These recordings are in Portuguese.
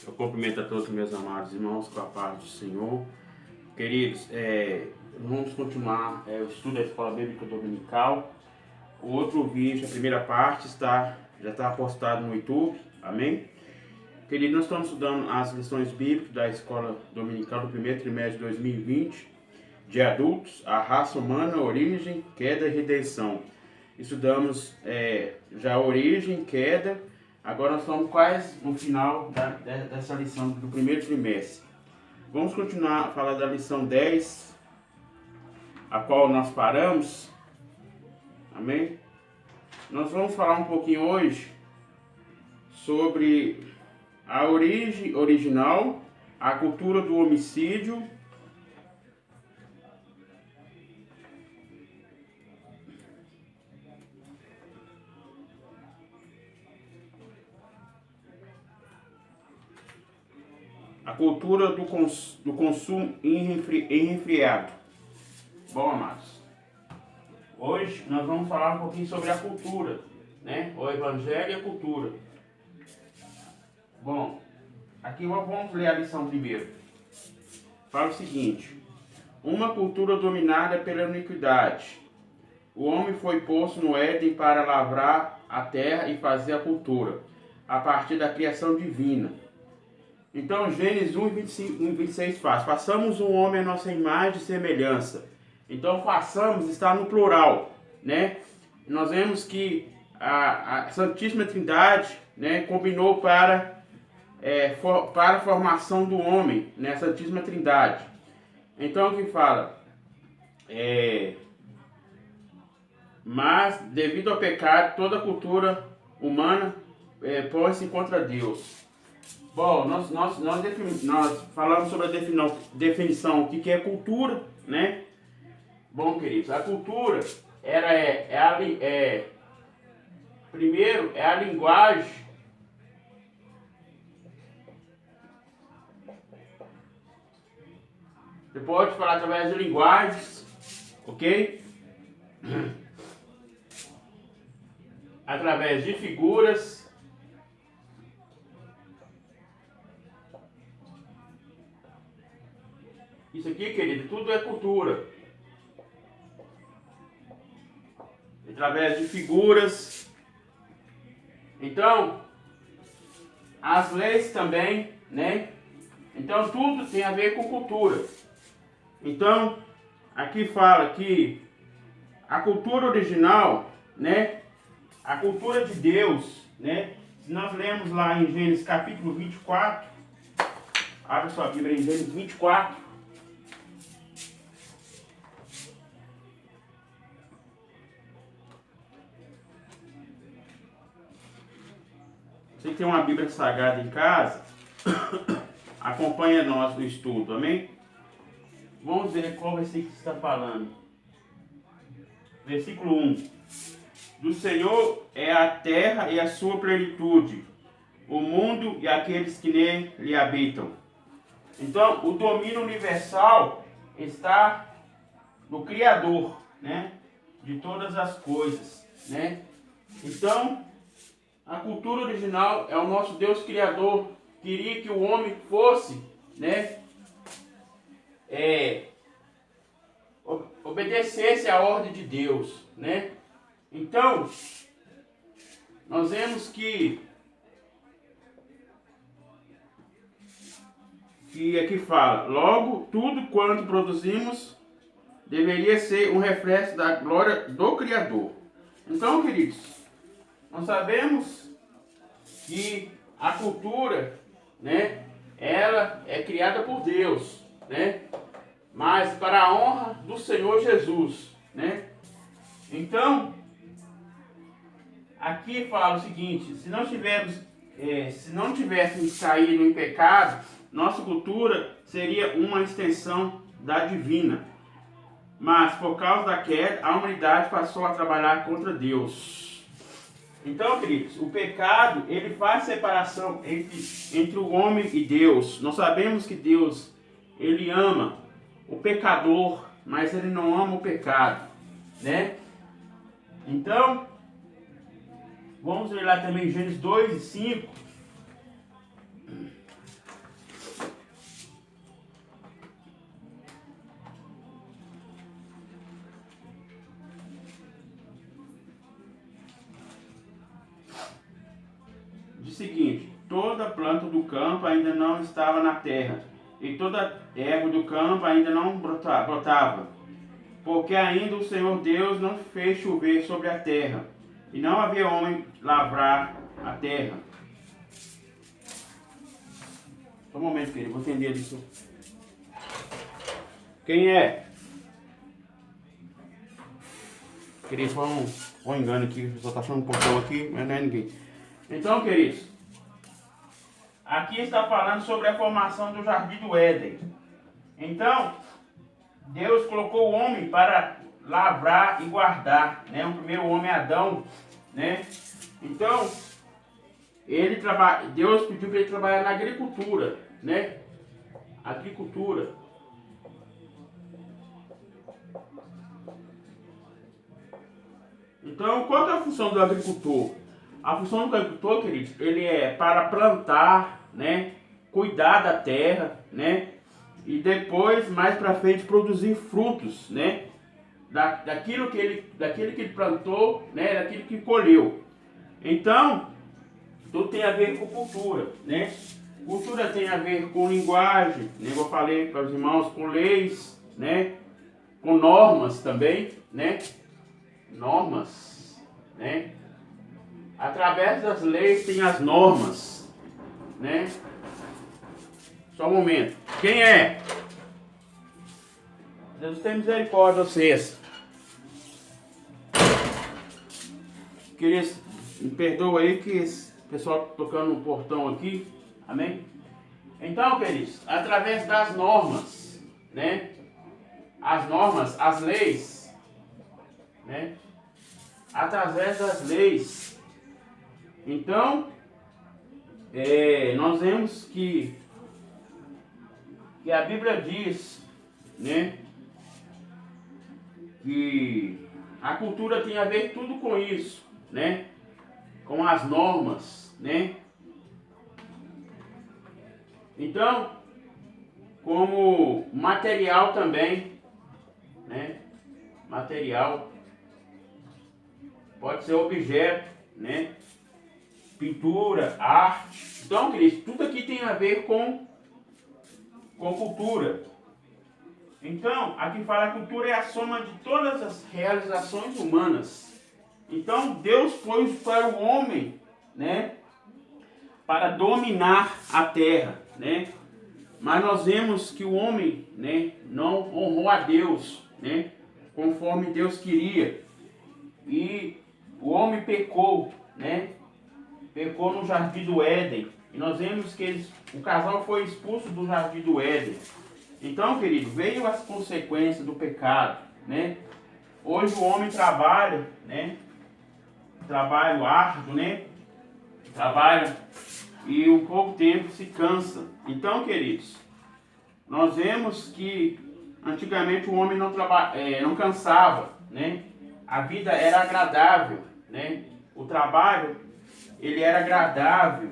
Eu cumprimento a todos os meus amados irmãos com a paz do Senhor. Queridos, vamos continuar o estudo da Escola Bíblica Dominical. O outro vídeo, a primeira parte, já está postado no YouTube. Amém? Queridos, nós estamos estudando as lições bíblicas da Escola Dominical do primeiro trimestre de 2020, de adultos, a raça humana, origem, queda e redenção. Estudamos já a origem, queda. Agora nós estamos quase no final dessa lição do primeiro trimestre. Vamos continuar a falar da lição 10, a qual nós paramos. Amém? Nós vamos falar um pouquinho hoje sobre a origem original, a cultura do homicídio, a cultura do consumo enrenfriado. Bom, amados, hoje nós vamos falar um pouquinho sobre a cultura, né? O evangelho e a cultura. Bom, aqui vamos ler a lição primeiro. Fala o seguinte: uma cultura dominada pela iniquidade. O homem foi posto no Éden para lavrar a terra e fazer a cultura, a partir da criação divina. Então, Gênesis 1, 25, 1, 26 faz: façamos um homem à nossa imagem e semelhança. Então, façamos está no plural, né? Nós vemos que a Santíssima Trindade, né, combinou para a formação do homem, né, a Santíssima Trindade. Então, o que fala? Mas, devido ao pecado, toda a cultura humana põe-se contra Deus. Bom, nós falamos sobre a definição, o que é cultura, né? Bom, queridos, a cultura primeiro é a linguagem. Você pode falar através de linguagens, ok? Através de figuras. Isso aqui, querido, tudo é cultura. Através de figuras. Então, as leis também, né? Então, tudo tem a ver com cultura. Então, aqui fala que a cultura original, né? A cultura de Deus, né? Se nós lemos lá em Gênesis capítulo 24, abre sua Bíblia em Gênesis 24. Você que tem uma Bíblia Sagrada em casa, acompanha nós no estudo, amém? Vamos ver qual versículo está falando. Versículo 1. Do Senhor é a terra e a sua plenitude, o mundo e aqueles que nele habitam. Então, o domínio universal está no Criador, né? De todas as coisas, né? Então, a cultura original é o nosso Deus Criador. Queria que o homem fosse, né? Obedecesse à ordem de Deus, né? Então, nós vemos que aqui fala: logo, tudo quanto produzimos deveria ser um reflexo da glória do Criador. Então, queridos, nós sabemos que a cultura, né, ela é criada por Deus, né, mas para a honra do Senhor Jesus, né. Então, aqui fala o seguinte: se não tivéssemos caído em pecado, nossa cultura seria uma extensão da divina. Mas por causa da queda, a humanidade passou a trabalhar contra Deus. Então, queridos, o pecado, ele faz separação entre o homem e Deus. Nós sabemos que Deus, ele ama o pecador, mas ele não ama o pecado, né? Então, vamos ler lá também Gênesis 2 e 5. seguinte: toda planta do campo ainda não estava na terra, e toda erva do campo ainda não brotava, porque ainda o Senhor Deus não fez chover sobre a terra, e não havia homem lavrar a terra. Só um momento, querido, vou entender isso. Quem é? Querido, foi um engano aqui, o pessoal está achando um portão aqui, mas não é ninguém. Então, queridos, aqui está falando sobre a formação do Jardim do Éden. Então, Deus colocou o homem para lavrar e guardar, né? O primeiro homem, Adão, né? Então, Deus pediu para ele trabalhar na agricultura, né? Agricultura. Então, qual é a função do agricultor? A função do agricultor, queridos, ele é para plantar, né? Cuidar da terra, né? E depois, mais para frente, produzir frutos, né? Daquilo que ele plantou, né? Daquilo que colheu. Então, tudo tem a ver com cultura, né? Cultura tem a ver com linguagem, né? Eu falei para os irmãos, com leis, né? Com normas também, né? Normas, né? Através das leis tem as normas, né? Só um momento. Quem é? Deus tem misericórdia de vocês. Queridos, me perdoa aí que esse pessoal tocando no portão aqui. Amém? Então, queridos, através das normas, né? As normas, as leis, né? Através das leis. Então, nós vemos que a Bíblia diz, né? Que a cultura tem a ver tudo com isso, né? Com as normas, né? Então, como material também, né? Material pode ser objeto, né? Pintura, arte. Então, queridos, tudo aqui tem a ver com cultura. Então, aqui fala que a cultura é a soma de todas as realizações humanas. Então, Deus pôs para o homem, né? Para dominar a terra, né? Mas nós vemos que o homem, né, não honrou a Deus, né, conforme Deus queria. E o homem pecou, né? Pecou no Jardim do Éden. E nós vemos que o casal foi expulso do Jardim do Éden. Então, querido, veio as consequências do pecado, né? Hoje o homem trabalha, né? Trabalho árduo, né? Trabalha e um pouco tempo se cansa. Então, queridos, nós vemos que antigamente o homem não cansava, né? A vida era agradável, né? O trabalho, ele era agradável,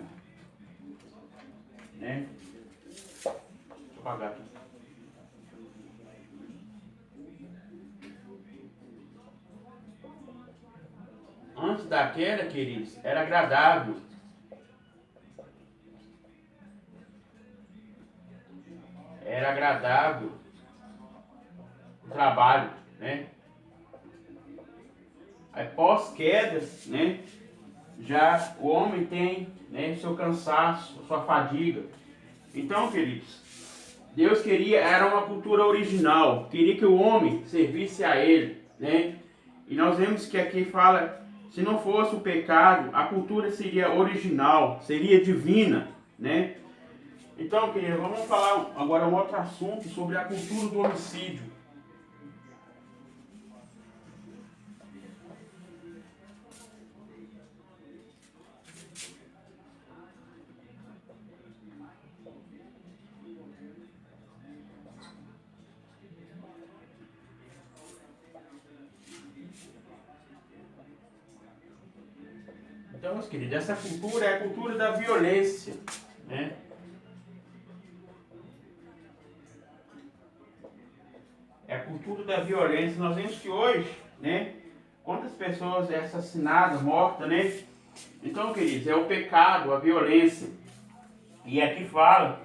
né? Deixa eu apagar aqui. Antes da queda, queridos, era agradável. Era agradável o trabalho, né? Aí pós-queda, né? Já o homem tem, né, seu cansaço, sua fadiga. Então, queridos, Deus queria, era uma cultura original, queria que o homem servisse a Ele, né? E nós vemos que aqui fala, se não fosse o pecado, a cultura seria original, seria divina, né? Então, querido, vamos falar agora um outro assunto sobre a cultura do homicídio. Então, meus queridos, essa cultura é a cultura da violência, né? É a cultura da violência. Nós vemos que hoje, né? Quantas pessoas assassinadas, mortas, né? Então, queridos, é o pecado, a violência. E aqui fala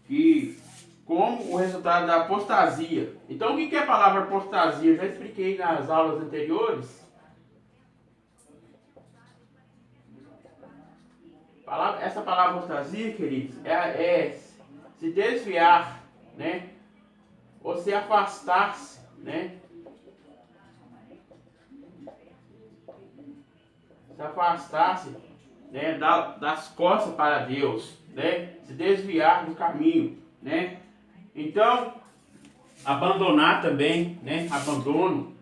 que como o resultado da apostasia. Então, o que é a palavra apostasia? Eu já expliquei nas aulas anteriores. Essa palavra apostasia, queridos, é se desviar, né? Ou se afastar-se, né? Se afastar-se, né? Das costas para Deus, né? Se desviar do caminho, né? Então, abandonar também, né? Abandono.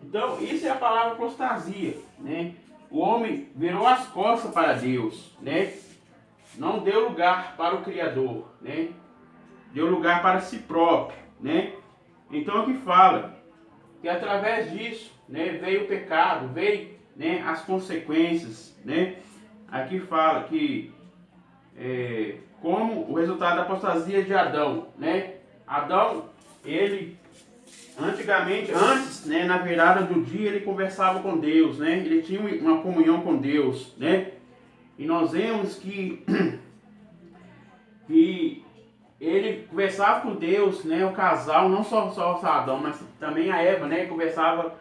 Então, isso é a palavra apostasia, né? O homem virou as costas para Deus, né? Não deu lugar para o Criador, né? Deu lugar para si próprio, né? Então, aqui fala que através disso, né, veio o pecado, veio, né, as consequências, né? Aqui fala que como o resultado da apostasia de Adão, né? Adão, ele antes, né, na virada do dia, ele conversava com Deus, né? Ele tinha uma comunhão com Deus, né? E nós vemos que ele conversava com Deus, né? O casal, não só Adão, mas também a Eva, né? Conversava,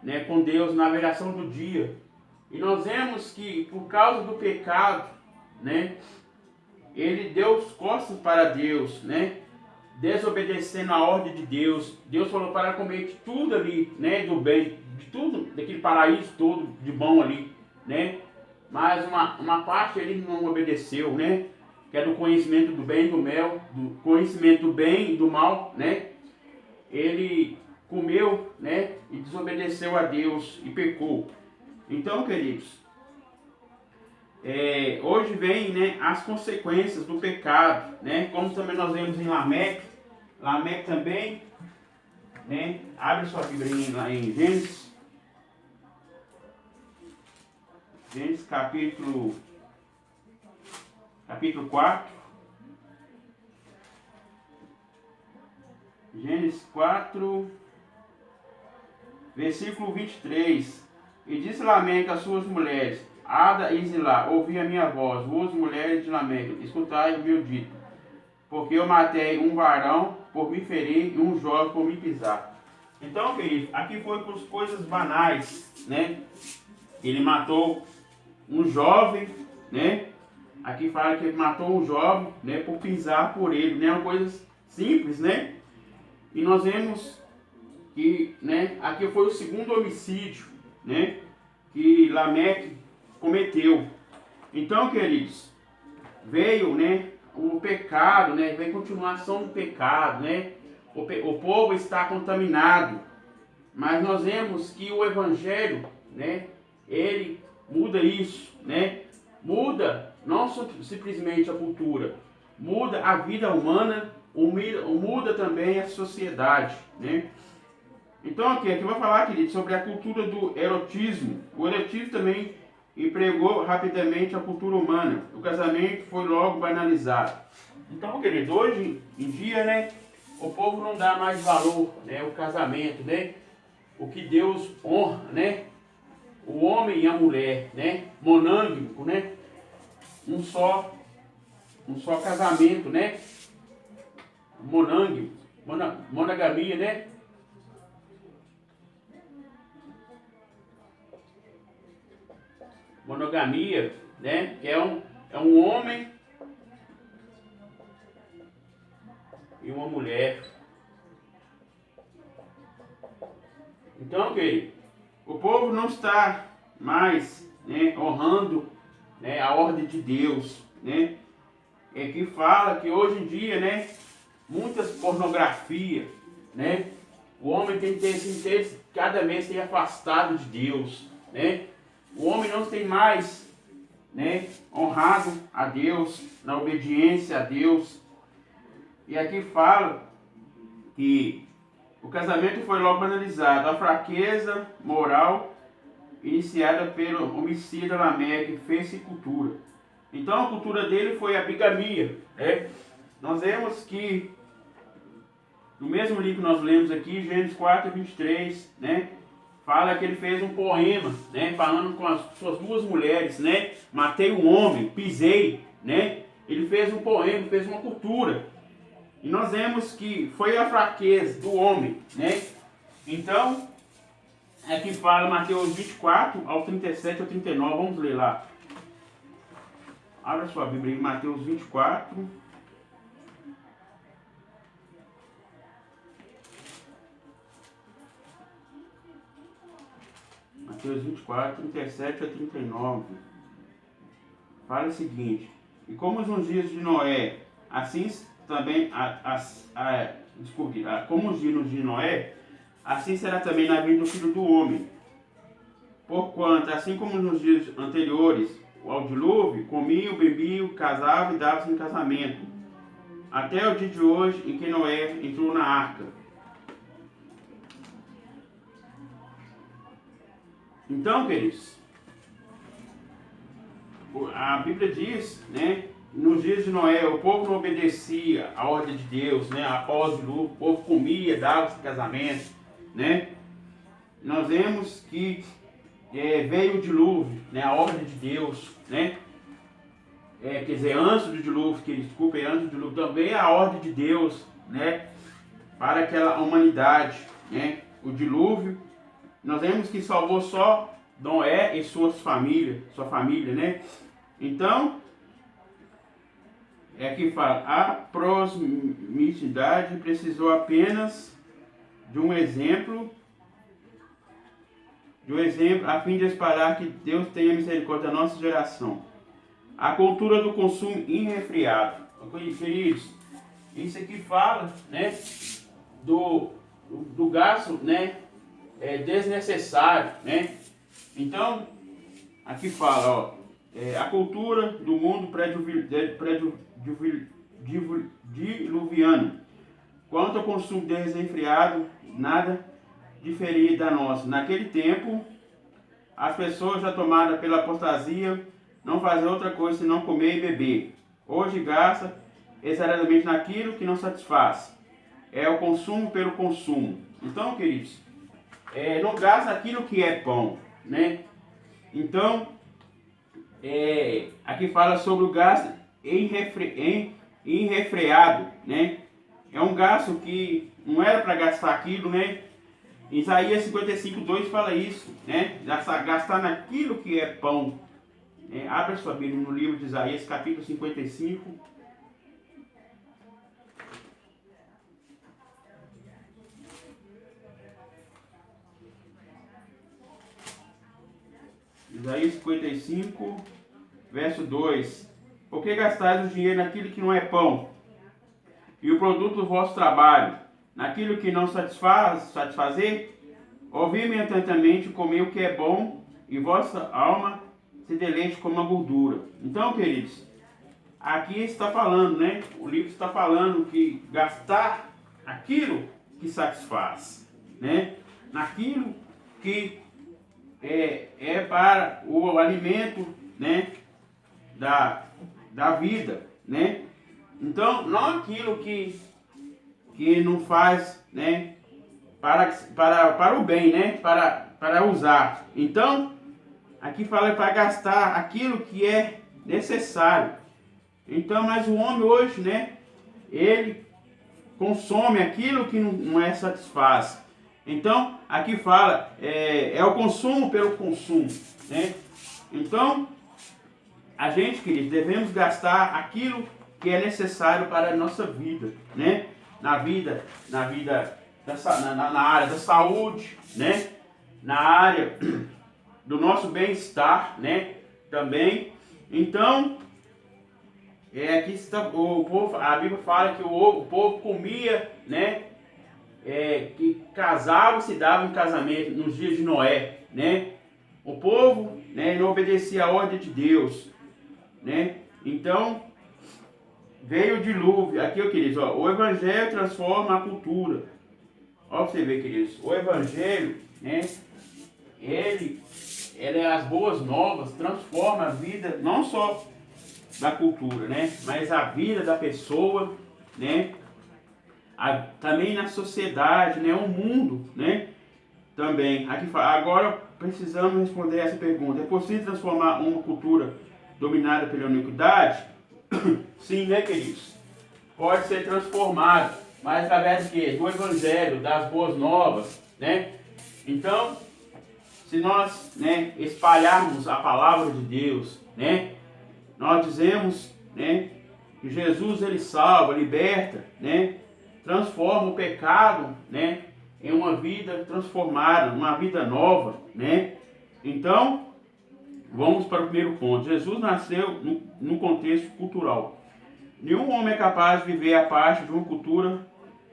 né, com Deus na viração do dia. E nós vemos que por causa do pecado, né? Ele deu as costas para Deus, né? Desobedecendo a ordem de Deus. Deus falou para comer de tudo ali, né? Do bem, de tudo, daquele paraíso todo de bom ali, né? Mas uma parte ele não obedeceu, né? Que é do conhecimento do bem e do mal, do conhecimento do bem e do mal, né? Ele comeu, né? E desobedeceu a Deus e pecou. Então, queridos, hoje vem, né, as consequências do pecado, né? Como também nós vemos em Lameque. Lameque também, né? Abre sua Bíblia lá em Gênesis. Gênesis capítulo 4. Gênesis 4, versículo 23. E disse Lameque às suas mulheres, Ada e Zilá, ouvi a minha voz, vós mulheres de Lameque, escutai o meu dito, porque eu matei um varão por me ferir e um jovem por me pisar. Então, querido, aqui foi por coisas banais, né? Ele matou um jovem, né? Aqui fala que ele matou um jovem, né, por pisar por ele, né? Uma coisa simples, né? E nós vemos que, né, aqui foi o segundo homicídio, né, que Lameque cometeu. Então, queridos, veio, né, o pecado, né, veio a continuação do pecado, né? O povo está contaminado, mas nós vemos que o evangelho, né, ele muda isso, né? Muda não simplesmente a cultura, muda a vida humana, muda também a sociedade, né? Então aqui vai falar, querido, sobre a cultura do erotismo. O erotismo também empregou rapidamente a cultura humana. O casamento foi logo banalizado. Então, querido, hoje em dia, né, o povo não dá mais valor, né, ao casamento, né? O que Deus honra, né? O homem e a mulher, né? Monâmico, né? Um só casamento, né? Monogamia, né? Monogamia, né? Que é um homem e uma mulher. Então, ok, o povo não está mais, né, honrando, né, a ordem de Deus, né? É que fala que hoje em dia, né, muitas pornografia, né? O homem tem que ter cada vez tem afastado de Deus, né? O homem não tem mais, né, honrado a Deus, na obediência a Deus. E aqui fala que o casamento foi logo banalizado, a fraqueza moral iniciada pelo homicida Lameque fez-se cultura. Então a cultura dele foi a bigamia, né? Nós vemos que no mesmo livro que nós lemos aqui, Gênesis 4, 23, né? fala que ele fez um poema, né, falando com as suas duas mulheres, né, matei um homem, pisei, né, ele fez um poema, fez uma cultura, e nós vemos que foi a fraqueza do homem, né, então, aqui fala Mateus 24, ao 37 ao 39, vamos ler lá, abra sua Bíblia em Mateus 24, Mateus 24, 37 a 39. Fala o seguinte: e como nos dias de Noé, assim também, como os dias de Noé, assim será também na vida do Filho do Homem. Porquanto, assim como nos dias anteriores ao dilúvio, comiam, bebiam, casavam e davam-se em casamento, até o dia de hoje em que Noé entrou na arca. Então, queridos, a Bíblia diz, né, nos dias de Noé, o povo não obedecia à ordem de Deus, né, após o dilúvio, o povo comia, dava-se casamento, né. Nós vemos que veio o dilúvio, né, a ordem de Deus, né, quer dizer, antes do dilúvio, antes do dilúvio também a ordem de Deus, né, para aquela humanidade, né, o dilúvio. Nós vemos que salvou só Noé e sua família, né? Então, aqui fala, a proximidade precisou apenas de um exemplo, a fim de esperar que Deus tenha misericórdia da nossa geração. A cultura do consumo irrefriado. Queridos, isso aqui fala, né, do gasto, né, desnecessário, né? Então, aqui fala, ó, a cultura do mundo pré-diluviano. Quanto ao consumo desenfreado, nada diferia da nossa. Naquele tempo, as pessoas já tomadas pela apostasia não faziam outra coisa senão comer e beber. Hoje gasta exageradamente naquilo que não satisfaz. É o consumo pelo consumo. Então, queridos, não gasta aquilo que é bom, né? Então, aqui fala sobre o gasto irrefreado, né? É um gasto que não era para gastar aquilo, né? Isaías 55:2 fala isso, né? Gastar naquilo que é pão. Abra sua Bíblia no livro de Isaías, capítulo 55. Isaías 55, verso 2. Por que gastais o dinheiro naquilo que não é pão? E o produto do vosso trabalho, naquilo que não satisfazer? Ouvi-me atentamente, comer o que é bom, e vossa alma se deleite como a gordura. Então, queridos, aqui está falando, né? O livro está falando que gastar aquilo que satisfaz, né? Naquilo que para o alimento, né, da vida, né? Então, não aquilo que não faz, né, para o bem, né, para usar. Então, aqui fala para gastar aquilo que é necessário. Então, mas o homem hoje, né, ele consome aquilo que não satisfaz. Então, aqui fala, é o consumo pelo consumo, né? Então, a gente, queridos, devemos gastar aquilo que é necessário para a nossa vida, né? Na área da saúde, né? Na área do nosso bem-estar, né? Também. Então, aqui está o povo, a Bíblia fala que o povo comia, né? Que casavam, se davam em casamento nos dias de Noé, né? O povo, né, não obedecia a ordem de Deus, né? Então veio o dilúvio. Aqui, queridos, ó, o evangelho transforma a cultura. Ó, você vê, queridos, o evangelho, né? Ele é as boas novas, transforma a vida não só da cultura, né? Mas a vida da pessoa, né? Também na sociedade, né, o mundo, né? também. Aqui fala, agora precisamos responder essa pergunta. É possível transformar uma cultura dominada pela iniquidade? Sim, né, queridos? Pode ser transformado, mas através de quê? Do Evangelho, das boas novas, né? Então, se nós, né, espalharmos a palavra de Deus, né, nós dizemos, né, que Jesus ele salva, liberta, né, transforma o pecado, né, em uma vida transformada, uma vida nova, né? Então, vamos para o primeiro ponto. Jesus nasceu no contexto cultural. Nenhum homem é capaz de viver a parte de uma cultura.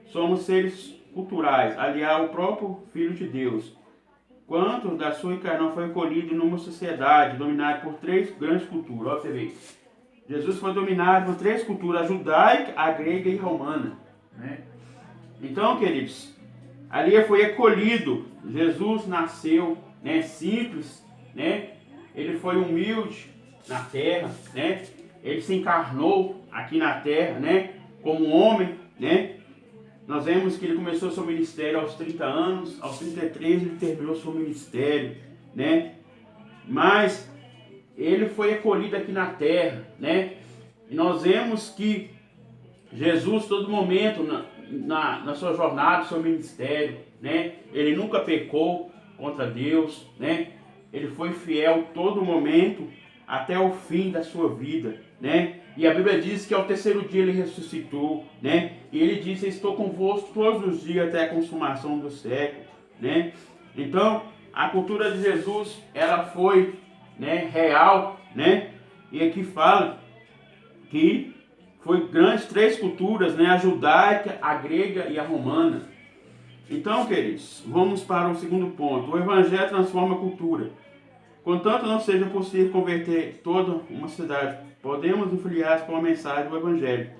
Somos seres culturais. Aliás, o próprio Filho de Deus, quanto da sua encarnação foi colhido numa sociedade dominada por 3 grandes culturas. Olha você vê. Jesus foi dominado por 3 culturas: a judaica, a grega e a romana, né? Então, queridos, ali foi acolhido. Jesus nasceu, né, simples, né? Ele foi humilde na terra, né? Ele se encarnou aqui na terra, né, como homem, né? Nós vemos que ele começou seu ministério aos 30 anos, aos 33 ele terminou seu ministério, né? Mas ele foi acolhido aqui na terra, né? E nós vemos que Jesus, todo momento, na sua jornada, no seu ministério, né? Ele nunca pecou contra Deus, né? Ele foi fiel todo momento até o fim da sua vida, né? E a Bíblia diz que ao 3º dia ele ressuscitou, né? E ele disse: estou convosco todos os dias até a consumação do século, né? Então, a cultura de Jesus, ela foi, né, real, né? E aqui fala que foi grandes 3 culturas, né? A judaica, a grega e a romana. Então, queridos, vamos para o segundo ponto. O Evangelho transforma a cultura. Contanto não seja possível converter toda uma cidade, podemos influenciar com a mensagem do Evangelho.